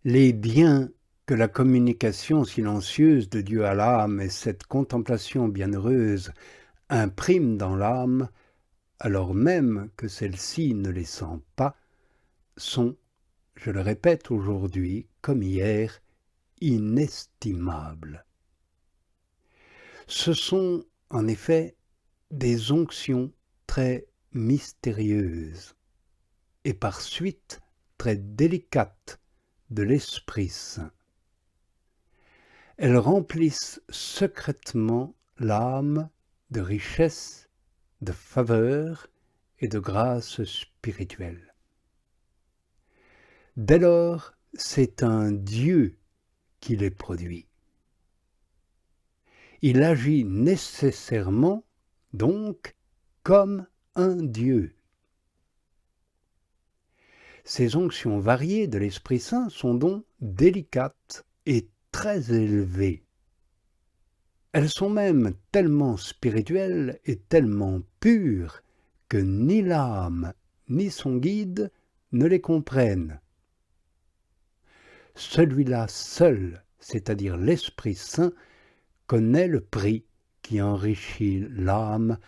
Les biens que la communication silencieuse de Dieu à l'âme et cette contemplation bienheureuse impriment dans l'âme, alors même que celle-ci ne les sent pas, sont, je le répète aujourd'hui comme hier, inestimables. Ce sont en effet des onctions très mystérieuses et par suite très délicates de l'Esprit Saint. Elles remplissent secrètement l'âme de richesses, de faveurs et de grâces spirituelles. Dès lors, c'est un Dieu qui les produit. Il agit nécessairement, donc, comme un Dieu. Ces onctions variées de l'Esprit Saint sont donc délicates et très élevées. Elles sont même tellement spirituelles et tellement pures que ni l'âme ni son guide ne les comprennent. Celui-là seul, c'est-à-dire l'Esprit Saint, connaît le prix qui enrichit l'âme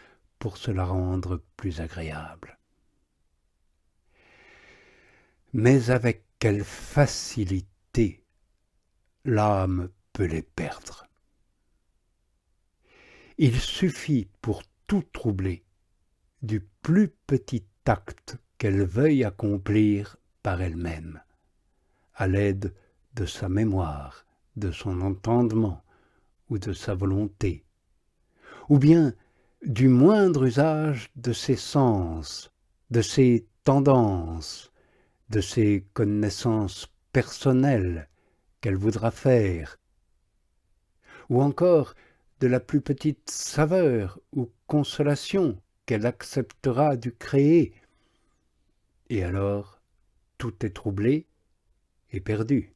pour se la rendre plus agréable. Mais avec quelle facilité l'âme peut les perdre. Il suffit pour tout troubler du plus petit acte qu'elle veuille accomplir par elle-même, à l'aide de sa mémoire, de son entendement ou de sa volonté, ou bien du moindre usage de ses sens, de ses tendances, de ses connaissances personnelles qu'elle voudra faire, ou encore de la plus petite saveur ou consolation qu'elle acceptera du créé. Et alors, tout est troublé et perdu.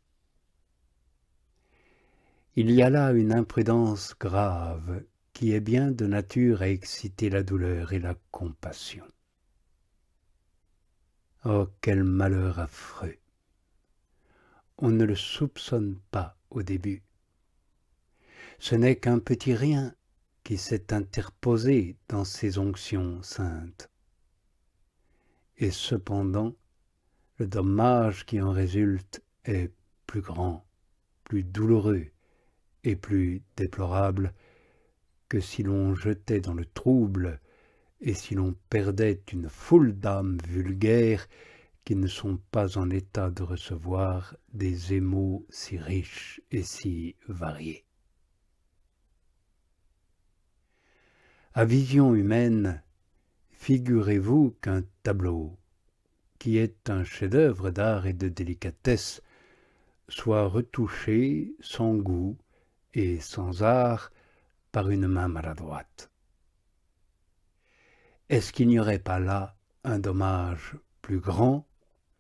Il y a là une imprudence grave qui est bien de nature à exciter la douleur et la compassion. Oh, quel malheur affreux! On ne le soupçonne pas au début. Ce n'est qu'un petit rien qui s'est interposé dans ces onctions saintes. Et cependant, le dommage qui en résulte est plus grand, plus douloureux et plus déplorable que si l'on jetait dans le trouble et si l'on perdait une foule d'âmes vulgaires qui ne sont pas en état de recevoir des émaux si riches et si variés. À vision humaine, figurez-vous qu'un tableau, qui est un chef-d'œuvre d'art et de délicatesse, soit retouché sans goût et sans art par une main maladroite. Est-ce qu'il n'y aurait pas là un dommage plus grand,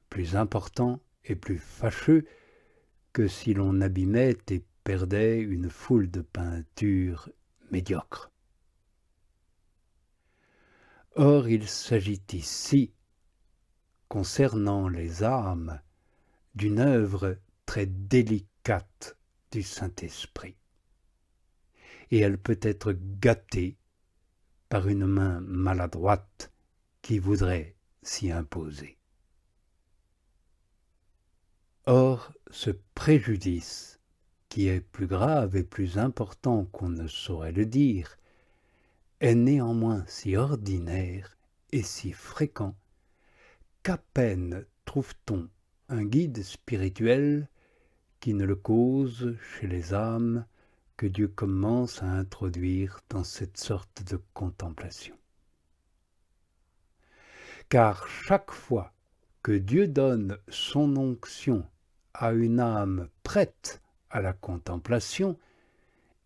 plus important et plus fâcheux que si l'on abîmait et perdait une foule de peintures médiocres? Or, il s'agit ici, concernant les âmes, d'une œuvre très délicate du Saint-Esprit. Et elle peut être gâtée par une main maladroite qui voudrait s'y imposer. Or, ce préjudice, qui est plus grave et plus important qu'on ne saurait le dire, est néanmoins si ordinaire et si fréquent qu'à peine trouve-t-on un guide spirituel qui ne le cause chez les âmes que Dieu commence à introduire dans cette sorte de contemplation. Car chaque fois que Dieu donne son onction à une âme prête à la contemplation,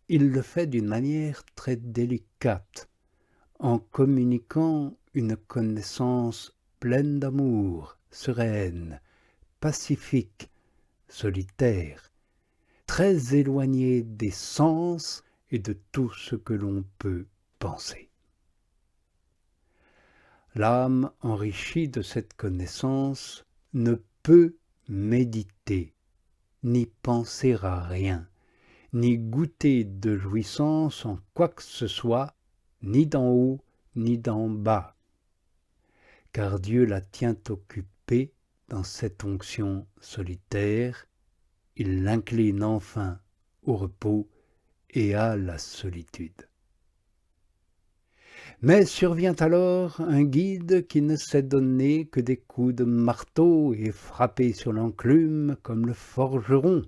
il le fait d'une manière très délicate, en communiquant une connaissance pleine d'amour, sereine, pacifique, solitaire, très éloignée des sens et de tout ce que l'on peut penser. L'âme enrichie de cette connaissance ne peut méditer ni penser à rien, ni goûter de jouissance en quoi que ce soit, ni d'en haut, ni d'en bas. Car Dieu la tient occupée dans cette onction solitaire, il l'incline enfin au repos et à la solitude. Mais survient alors un guide qui ne sait donner que des coups de marteau et frapper sur l'enclume comme le forgeron.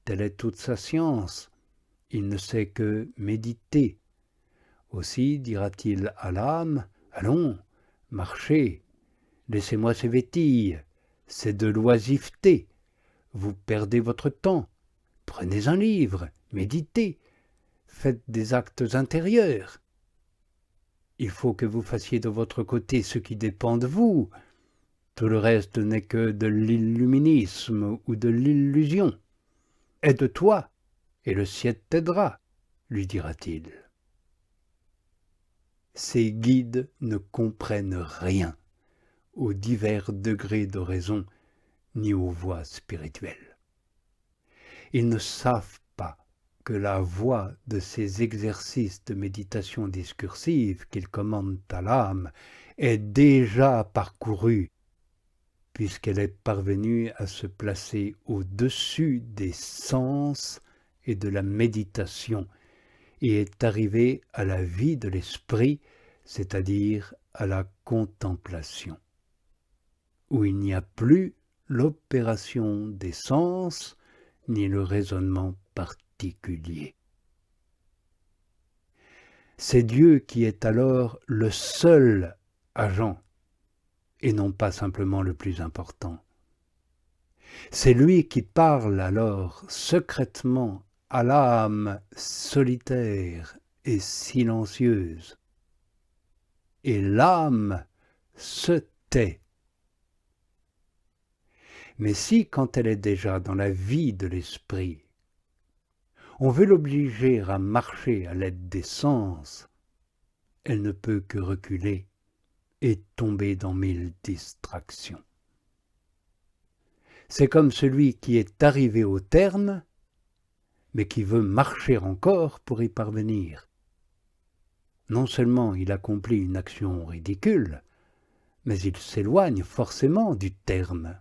Telle est toute sa science. Il ne sait que méditer. Aussi dira-t-il à l'âme, « Allons, marchez, laissez-moi ces vétilles, c'est de l'oisiveté. Vous perdez votre temps. Prenez un livre, méditez, faites des actes intérieurs. Il faut que vous fassiez de votre côté ce qui dépend de vous. Tout le reste n'est que de l'illuminisme ou de l'illusion. Aide-toi, et le ciel t'aidera, lui dira-t-il. » Ces guides ne comprennent rien aux divers degrés de raison ni aux voies spirituelles. Ils ne savent pas que la voie de ces exercices de méditation discursive qu'ils commandent à l'âme est déjà parcourue, puisqu'elle est parvenue à se placer au-dessus des sens et de la méditation, et est arrivée à la vie de l'esprit, c'est-à-dire à la contemplation, où il n'y a plus l'opération des sens, ni le raisonnement particulier. C'est Dieu qui est alors le seul agent, et non pas simplement le plus important. C'est lui qui parle alors secrètement à l'âme solitaire et silencieuse. Et l'âme se tait. Mais si, quand elle est déjà dans la vie de l'esprit, on veut l'obliger à marcher à l'aide des sens, elle ne peut que reculer et tomber dans 1000 distractions. C'est comme celui qui est arrivé au terme, mais qui veut marcher encore pour y parvenir. Non seulement il accomplit une action ridicule, mais il s'éloigne forcément du terme.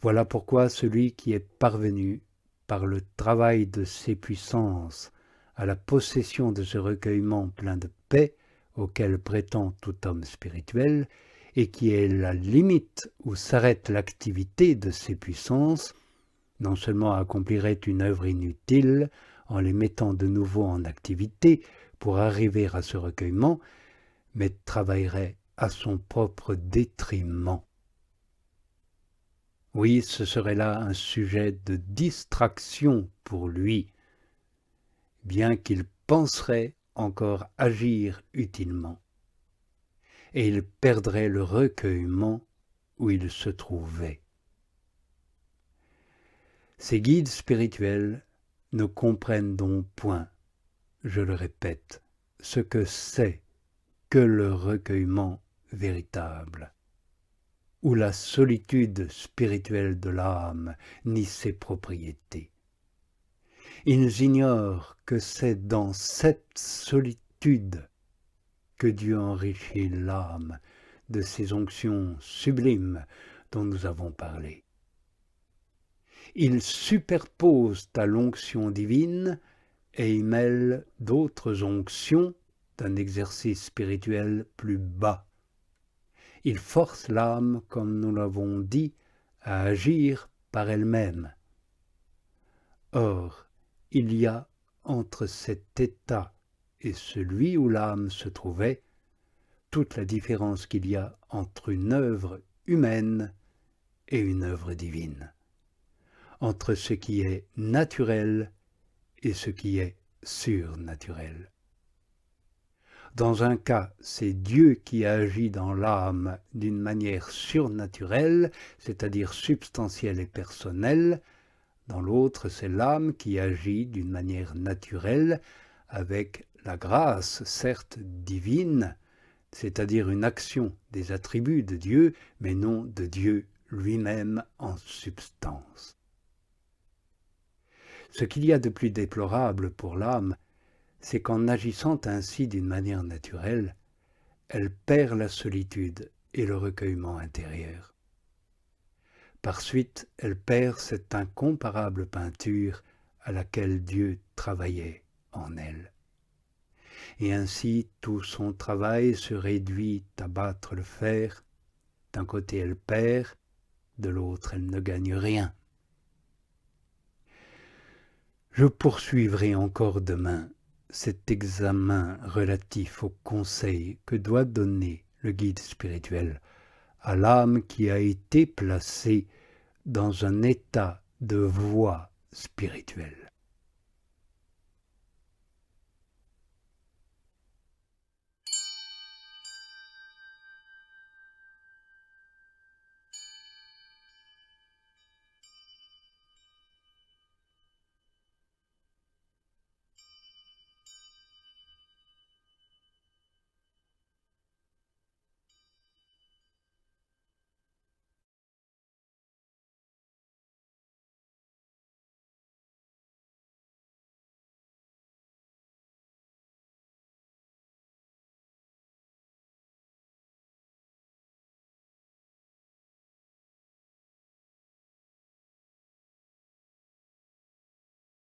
Voilà pourquoi celui qui est parvenu, par le travail de ses puissances, à la possession de ce recueillement plein de paix auquel prétend tout homme spirituel, et qui est la limite où s'arrête l'activité de ces puissances, non seulement accomplirait une œuvre inutile en les mettant de nouveau en activité pour arriver à ce recueillement, mais travaillerait à son propre détriment. Oui, ce serait là un sujet de distraction pour lui, bien qu'il penserait encore agir utilement. Et il perdrait le recueillement où il se trouvait. Ces guides spirituels ne comprennent donc point, je le répète, ce que c'est que le recueillement véritable, ou la solitude spirituelle de l'âme, ni ses propriétés. Ils ignorent que c'est dans cette solitude que Dieu enrichit l'âme de ces onctions sublimes dont nous avons parlé. Ils superposent à l'onction divine et y mêlent d'autres onctions d'un exercice spirituel plus bas. Ils forcent l'âme, comme nous l'avons dit, à agir par elle-même. Or, il y a entre cet état et celui où l'âme se trouvait toute la différence qu'il y a entre une œuvre humaine et une œuvre divine, entre ce qui est naturel et ce qui est surnaturel. Dans un cas, c'est Dieu qui agit dans l'âme d'une manière surnaturelle, c'est-à-dire substantielle et personnelle. Dans l'autre, c'est l'âme qui agit d'une manière naturelle, avec la grâce, certes divine, c'est-à-dire une action des attributs de Dieu, mais non de Dieu lui-même en substance. Ce qu'il y a de plus déplorable pour l'âme, c'est qu'en agissant ainsi d'une manière naturelle, elle perd la solitude et le recueillement intérieur. Par suite, elle perd cette incomparable peinture à laquelle Dieu travaillait en elle. Et ainsi tout son travail se réduit à battre le fer. D'un côté elle perd, de l'autre elle ne gagne rien. Je poursuivrai encore demain cet examen relatif aux conseils que doit donner le guide spirituel à l'âme qui a été placée dans un état de voie spirituelle.